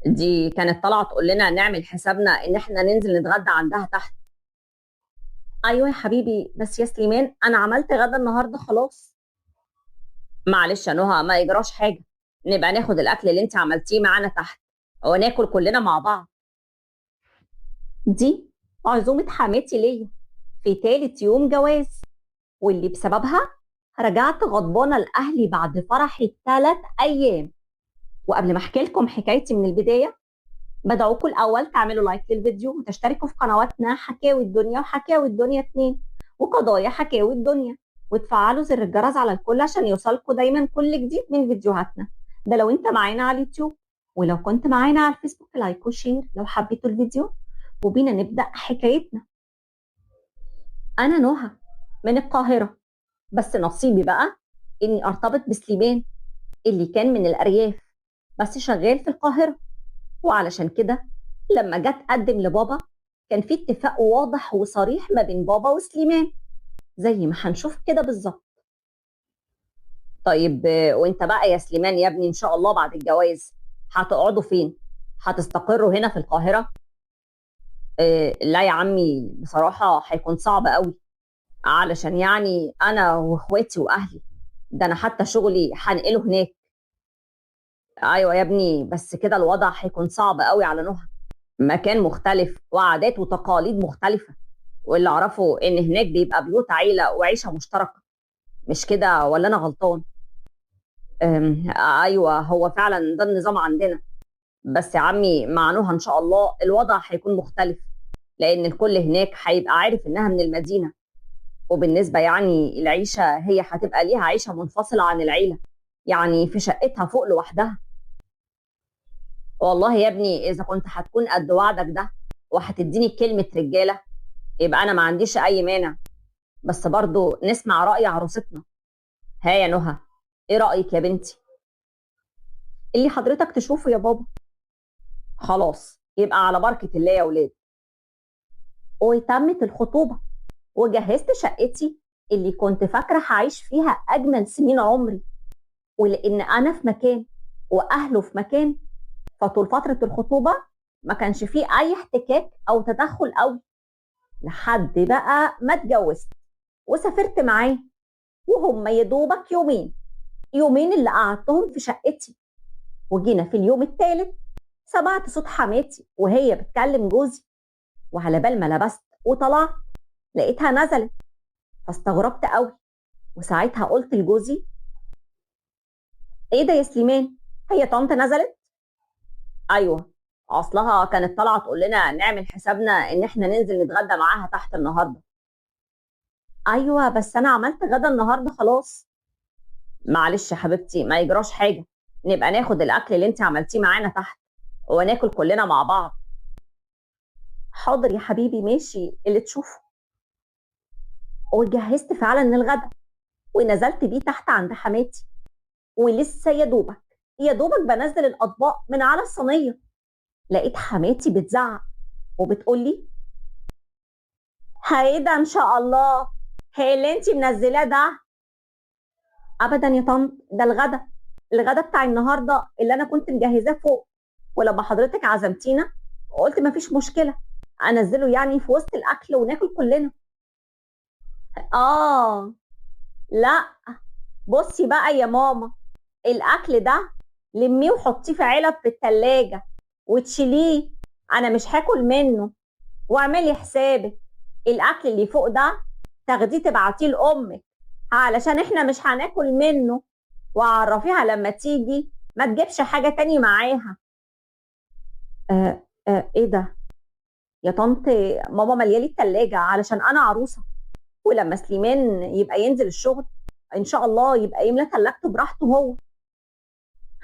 دي كانت طالعه تقول لنا نعمل حسابنا ان احنا ننزل نتغدى عندها تحت. ايوه يا حبيبي، بس يا سليمان انا عملت غدا النهارده خلاص. معلش يا نهى، ما يجراش حاجه. نبقى ناخد الاكل اللي انت عملتيه معانا تحت وناكل كلنا مع بعض. دي عزومه حماتي ليا في تالت يوم جواز، واللي بسببها رجعت غضبانه لاهلي بعد فرحي 3 ايام. وقبل ما احكي لكم حكايتي من البدايه، بدعوكم الأول تعملوا لايك للفيديو وتشتركوا في قنواتنا حكاوي الدنيا وحكاوي الدنيا 2 وقضايا حكاوي الدنيا، وتفعلوا زر الجرس على الكل عشان يوصلكوا دايما كل جديد من فيديوهاتنا. ده لو انت معانا على اليوتيوب، ولو كنت معانا على الفيسبوك لايك وشير لو حبيتوا الفيديو. وبينا نبدأ حكايتنا. أنا نهى من القاهرة، بس نصيبي بقى إني أرتبط بسليمان اللي كان من الأرياف بس شغال في القاهرة. وعلشان كده لما جت أقدم لبابا كان في اتفاق واضح وصريح ما بين بابا وسليمان، زي ما هنشوف كده بالظبط. طيب وانت بقى يا سليمان يا ابني، ان شاء الله بعد الجواز هتقعدوا فين؟ هتستقروا هنا في القاهرة؟ لا يا عمي، بصراحة هيكون صعب قوي، علشان يعني انا واخواتي واهلي، ده انا حتى شغلي هنقله هناك. ايوه يا ابني، بس كده الوضع هيكون صعب قوي على نهى، مكان مختلف وعادات وتقاليد مختلفة، واللي اعرفه ان هناك بيبقى بيوت عيله وعيشه مشتركه. مش كده ولا انا غلطان؟ ايوه، هو فعلا ده النظام عندنا. بس يا عمي مع نهى ان شاء الله الوضع هيكون مختلف، لان الكل هناك هيبقى عارف انها من المدينه. وبالنسبه يعني العيشه هي هتبقى ليها عيشه منفصله عن العيله، يعني في شقتها فوق لوحدها. والله يا ابني اذا كنت هتكون قد وعدك ده وهتديني كلمه رجاله، يبقى انا ما عنديش اي مانع. بس برضو نسمع رأي عروستنا. ها يا نهى، ايه رأيك يا بنتي؟ اللي حضرتك تشوفه يا بابا. خلاص يبقى على بركة الله يا ولاد. وتمت الخطوبة وجهزت شقتي اللي كنت فاكرة هعيش فيها أجمل سنين عمري، ولأن أنا في مكان وأهله في مكان، فطول فترة الخطوبة ما كانش فيه أي احتكاك أو تدخل قوي، لحد بقى ما اتجوزت وسافرت معاه. وهم يدوبك يومين، يومين اللي قعدتهم في شقتي. وجينا في اليوم الثالث سمعت صوت حماتي وهي بتكلم جوزي، وعلى بال ما لبست وطلعت لقيتها نزلت، فاستغربت قوي. وساعتها قلت لجوزي: ايه ده يا سليمان، هي طنط نزلت؟ ايوه، اصلها كانت طالعه تقول لنا نعمل حسابنا ان احنا ننزل نتغدى معاها تحت النهارده. ايوه بس انا عملت غدا النهارده خلاص. معلش يا حبيبتي، ما يجراش حاجه، نبقى ناخد الاكل اللي انت عملتيه معانا تحت وناكل كلنا مع بعض. حاضر يا حبيبي، ماشي اللي تشوفه. وجهزت فعلا الغدا ونزلت بيه تحت عند حماتي، ولسه يا دوبك يا دوبك بنزل الاطباق من على الصينيه، لقيت حماتي بتزعق وبتقول لي: هاي ده ان شاء الله، هي اللي انت منزلاه ده؟ ابدا يا طنط، ده الغدا، الغدا بتاع النهارده اللي انا كنت مجهزاه فوق، ولما حضرتك عزمتينا قلت مفيش مشكله انزله يعني في وسط الاكل وناكل كلنا. اه، لا، بصي بقى يا ماما، الاكل ده لميه وحطيه في علب في التلاجة وتشيليه، انا مش هاكل منه. واعملي حسابك الاكل اللي فوق ده تاخديه تبعتيه لامك، علشان احنا مش هناكل منه، وعرفيها لما تيجي ما تجيبش حاجة تاني معاها. ايه ده يا طنط؟ ماما مليالي التلاجة علشان انا عروسة، ولما سليمان يبقى ينزل الشغل ان شاء الله يبقى يملى تلاجته براحته هو.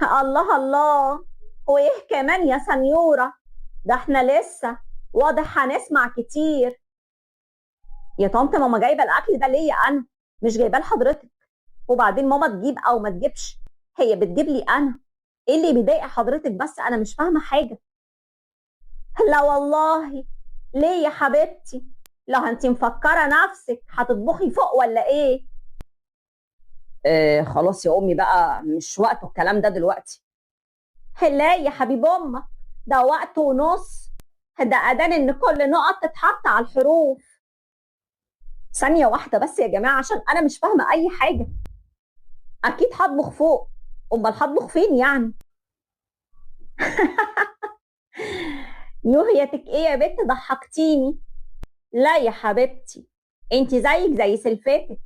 الله الله، وايه كمان يا سنيورة؟ ده احنا لسه واضح هنسمع كتير. يا طنط ماما جايبه الاكل ده ليا انا، مش جايباه لحضرتك. وبعدين ماما تجيب او ما تجيبش هي بتجيب لي انا، ايه اللي بيضايق حضرتك؟ بس انا مش فاهمه حاجه. لا والله. ليه يا حبيبتي؟ لو انت مفكره نفسك هتطبخي فوق ولا ايه؟ خلاص يا امي بقى، مش وقته الكلام ده دلوقتي. لا يا حبيب امك، ده وقت ونص، ده أذان إن كل نقط تتحط على الحروف. ثانية واحدة بس يا جماعة عشان أنا مش فاهمة أي حاجة. أكيد هطبخ فوق، أمال هطبخ فين يعني؟ يوهيتك إيه يا بنت، ضحكتيني. لا يا حبيبتي، انت زيك زي سلفتك،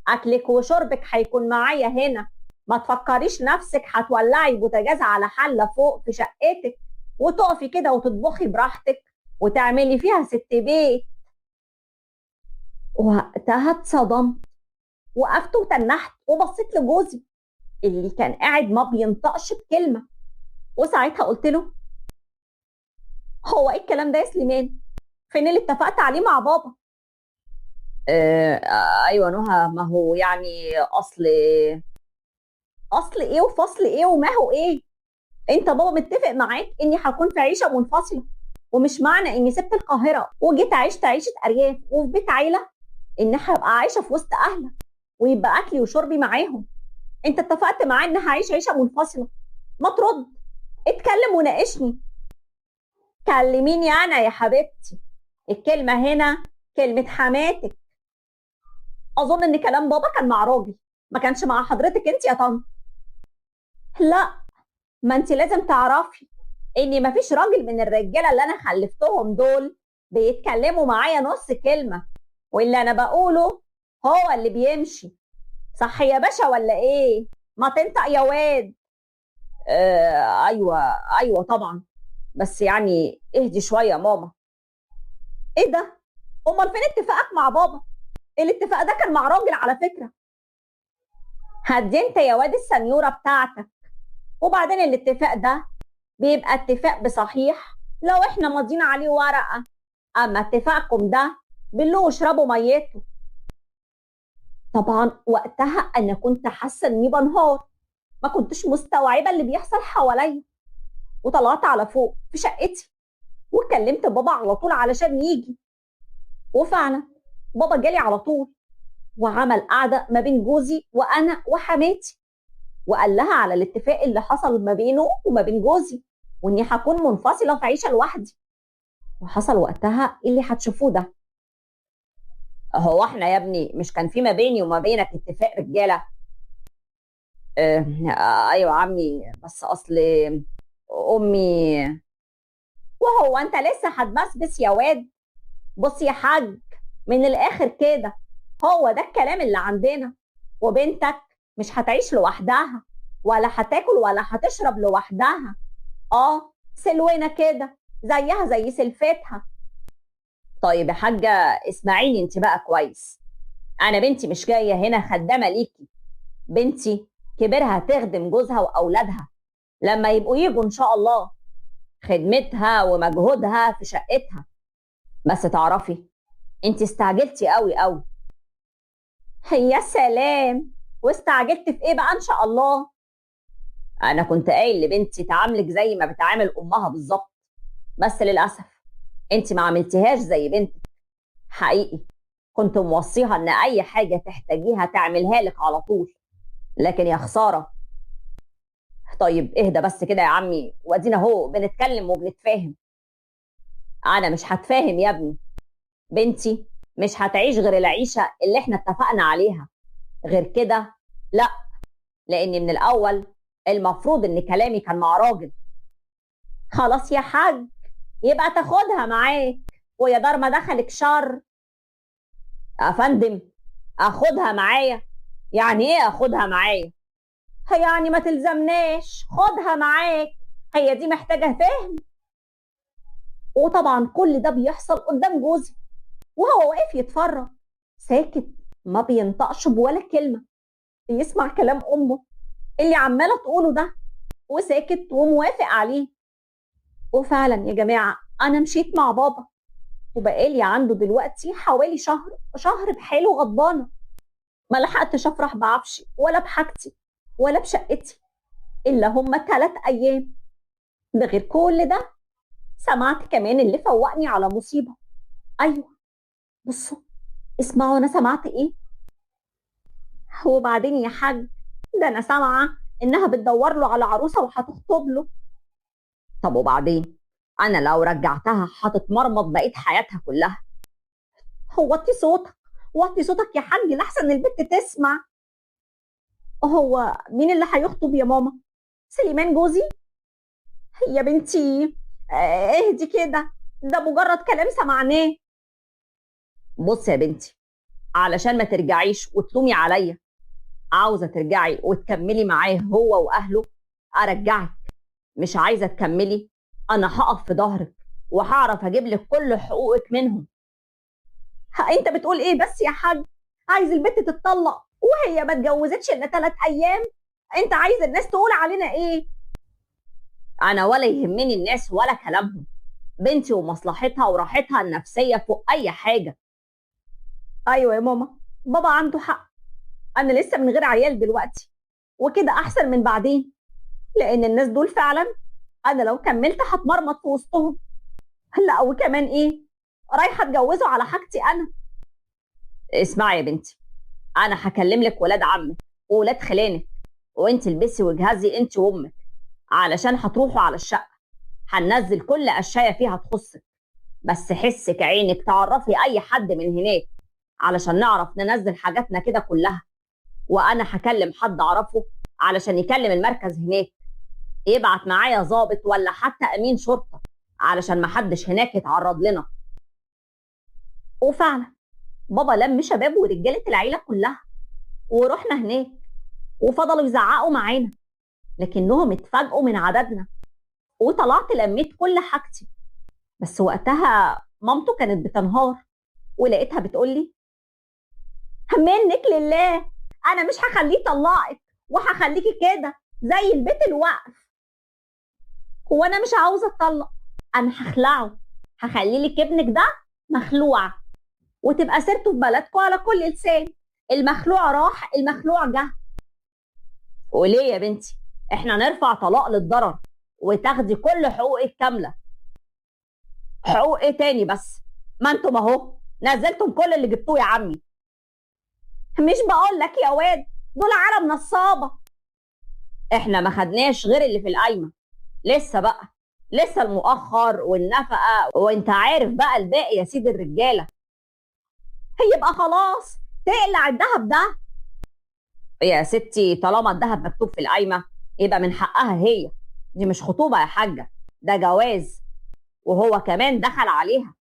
اكلك وشربك هيكون معايا هنا. ما تفكريش نفسك هتولعي بوتاجاز على حله فوق في شقتك وتقفي كده وتطبخي براحتك وتعملي فيها ست بيت. وقتها اتصدمت، وقفت وتنحت وبصيت لجوزي اللي كان قاعد ما بينطقش بكلمه. وساعتها قلت له: هو ايه الكلام ده يا سليمان؟ فين اللي اتفقت عليه مع بابا؟ ايوه نهى، ما هو يعني اصل ايه وفصل ايه وما هو ايه. انت بابا متفق معاك اني هكون في عيشه منفصله، ومش معنى اني سبت القاهره وجيت عشت عيشه ارياف وفي بيت عيله ان هبقى عايشه في وسط اهلك ويبقى اكلي وشربي معاهم. انت اتفقت معاه ان هعيش عيشه منفصله. ما ترد، اتكلم وناقشني. كلميني انا يا حبيبتي، الكلمه هنا كلمه حماتك. اظن ان كلام بابا كان مع راجل، ما كانش مع حضرتك انت يا طنط. لا، ما انت لازم تعرفي ان مفيش راجل من الرجاله اللي انا خلفتهم دول بيتكلموا معايا نص كلمه، واللي انا بقوله هو اللي بيمشي. صح يا باشا ولا ايه؟ ما تنطق يا واد. ايوه، ايوه طبعا، بس يعني اهدي شويه يا ماما. ايه ده؟ امال فين اتفاقك مع بابا؟ الاتفاق ده كان مع راجل على فكره. هدي انت يا واد السنيوره بتاعتك. وبعدين الاتفاق ده بيبقى اتفاق بصحيح لو احنا ماضيين عليه ورقه، اما اتفاقكم ده بالله واشربوا ميته. طبعا وقتها انا كنت حاسه اني بنهار، ما كنتش مستوعبه اللي بيحصل حواليا. وطلعت على فوق في شقتي وكلمت بابا على طول علشان يجي. وفعلا بابا جالي على طول وعمل قعده ما بين جوزي وانا وحماتي، وقال لها على الاتفاق اللي حصل ما بينه وما بين جوزي، واني هكون منفصله في عيشه لوحدي. وحصل وقتها اللي هتشوفوه ده. هو احنا يا ابني مش كان في ما بيني وما بينك اتفاق رجاله؟ اه. ايوه عمي، بس اصل امي. وهو انت لسه هتبسبس يا واد؟ بص يا حاج، من الاخر كده هو ده الكلام اللي عندنا. وبنتك مش هتعيش لوحدها، ولا هتاكل ولا هتشرب لوحدها. اه، سلوينا كده زيها زي سلفتها. طيب يا حاجه اسمعيني انت بقى كويس، انا بنتي مش جايه هنا خدامه ليكي. بنتي كبرها تخدم جوزها واولادها لما يبقوا يجوا ان شاء الله، خدمتها ومجهودها في شقتها. بس تعرفي انت استعجلتي قوي قوي. يا سلام، واستعجلت في ايه بقى ان شاء الله؟ انا كنت قايل لبنتي تعاملك زي ما بتعامل امها بالظبط، بس للاسف انت ما عملتيهاش زي بنتك. حقيقي كنت موصيها ان اي حاجه تحتاجيها تعملها لك على طول، لكن يا خساره. طيب اهدى بس كده يا عمي، وادينا اهو بنتكلم وبنتفاهم. انا مش هتفاهم يا ابني. بنتي مش هتعيش غير العيشه اللي احنا اتفقنا عليها، غير كده لا. لان من الاول المفروض ان كلامي كان مع راجل. خلاص يا حاج، يبقى تاخدها معاك، ويا دار ما دخلك شر. يا فندم، اخدها معايا؟ يعني ايه اخدها معايا؟ يعني ما تلزمناش، خدها معاك. هي دي محتاجه فهم. وطبعا كل ده بيحصل قدام جوزي وهو واقف يتفرج ساكت، ما بينطقش بولا كلمه، بيسمع كلام امه اللي عماله تقوله ده وساكت وموافق عليه. وفعلا يا جماعه انا مشيت مع بابا، وبقالي عنده دلوقتي حوالي شهر بحاله غضبانه. ما لحقتش افرح بعفشي ولا بحاجتي ولا بشقتي الا هم 3 ايام. ده غير كل ده سمعت كمان اللي فوقني على مصيبه. ايوه، بصوا اسمعوا انا سمعت ايه. وبعدين يا حاج، ده انا سامعه انها بتدور له على عروسه وهتخطب له. طب وبعدين؟ انا لو رجعتها هتتمرمط بقيت حياتها كلها. وطي صوتك، وطي صوتك يا حاج لحسن البت تسمع. هو مين اللي هيخطب يا ماما؟ سليمان جوزي؟ يا بنتي اهدي كده، ده مجرد كلام سمعناه. بص يا بنتي، علشان ما ترجعيش وتلومي عليا، عاوزه ترجعي وتكملي معاه هو واهله ارجعك، مش عايزه تكملي انا هقف في ظهرك وهعرف اجيب لك كل حقوقك منهم. انت بتقول ايه بس يا حاج؟ عايز البت تتطلق وهي ما اتجوزتش الا 3 ايام؟ انت عايز الناس تقول علينا ايه؟ انا ولا يهمني الناس ولا كلامهم، بنتي ومصلحتها وراحتها النفسيه فوق اي حاجه. ايوه يا ماما، بابا عنده حق، انا لسه من غير عيال دلوقتي، وكده احسن من بعدين، لان الناس دول فعلا انا لو كملت هتمرمط في وسطهم. لا وكمان ايه، رايحه اتجوزه على حاجتي انا. اسمعي يا بنتي، انا هكلم لك ولاد عمك وولاد خلانك، وانت البسي واجهزي انت وامك علشان هتروحوا على الشقه، هننزل كل اشياء فيها تخصك، بس حسك عينك تعرفي اي حد من هناك علشان نعرف ننزل حاجاتنا كده كلها. وانا هكلم حد اعرفه علشان يكلم المركز هناك، يبعت معايا ضابط ولا حتى امين شرطه علشان ما حدش هناك يتعرض لنا. وفعلا بابا لم شباب ورجاله العيله كلها ورحنا هناك، وفضلوا يزعقوا معانا لكنهم اتفاجئوا من عددنا، وطلعت لميت كل حاجتي. بس وقتها مامته كانت بتنهار، ولقيتها بتقولي منك لله، انا مش هخليه يطلقك وهخليكي كده زي البيت الوقف. هو انا مش عاوزه اتطلق، انا هخلعه، هخلي لك ابنك ده مخلوع، وتبقى سيرته في بلدكم على كل لسان، المخلوع راح المخلوع جه. وليه يا بنتي؟ احنا نرفع طلاق للضرر وتاخدي كل حقوقك كامله. حقوق ايه تاني بس؟ ما انتم اهو نزلتم كل اللي جبتوه يا عمي. مش بقول لك يا واد، دول عالم نصابه. احنا ما خدناش غير اللي في القايمه، لسه بقى، لسه المؤخر والنفقه، وانت عارف بقى الباقي يا سيد الرجاله. يبقى خلاص تقلع الذهب ده. يا ستي طالما الذهب مكتوب في القايمه يبقى من حقها هي، دي مش خطوبه يا حاجه، ده جواز، وهو كمان دخل عليها.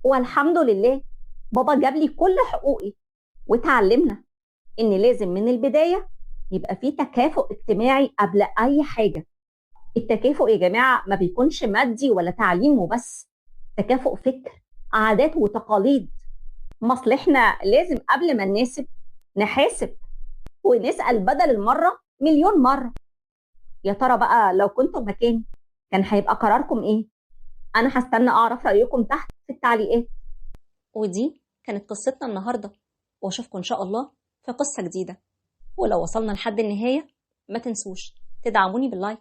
والحمد لله بابا جاب لي كل حقوقي، وتعلمنا ان لازم من البدايه يبقى في تكافؤ اجتماعي قبل اي حاجه. التكافؤ يا جماعه ما بيكونش مادي ولا تعليم وبس، تكافؤ فكر، عادات وتقاليد. مصل احنا لازم قبل ما نناسب نحاسب ونسال بدل المره مليون مره. يا ترى بقى لو كنتم مكاني كان هيبقى قراركم ايه؟ انا هستنى اعرف رايكم تحت في التعليقات. ودي كانت قصتنا النهارده، واشوفكم ان شاء الله في قصه جديده. ولو وصلنا لحد النهايه ما تنسوش تدعموني باللايك.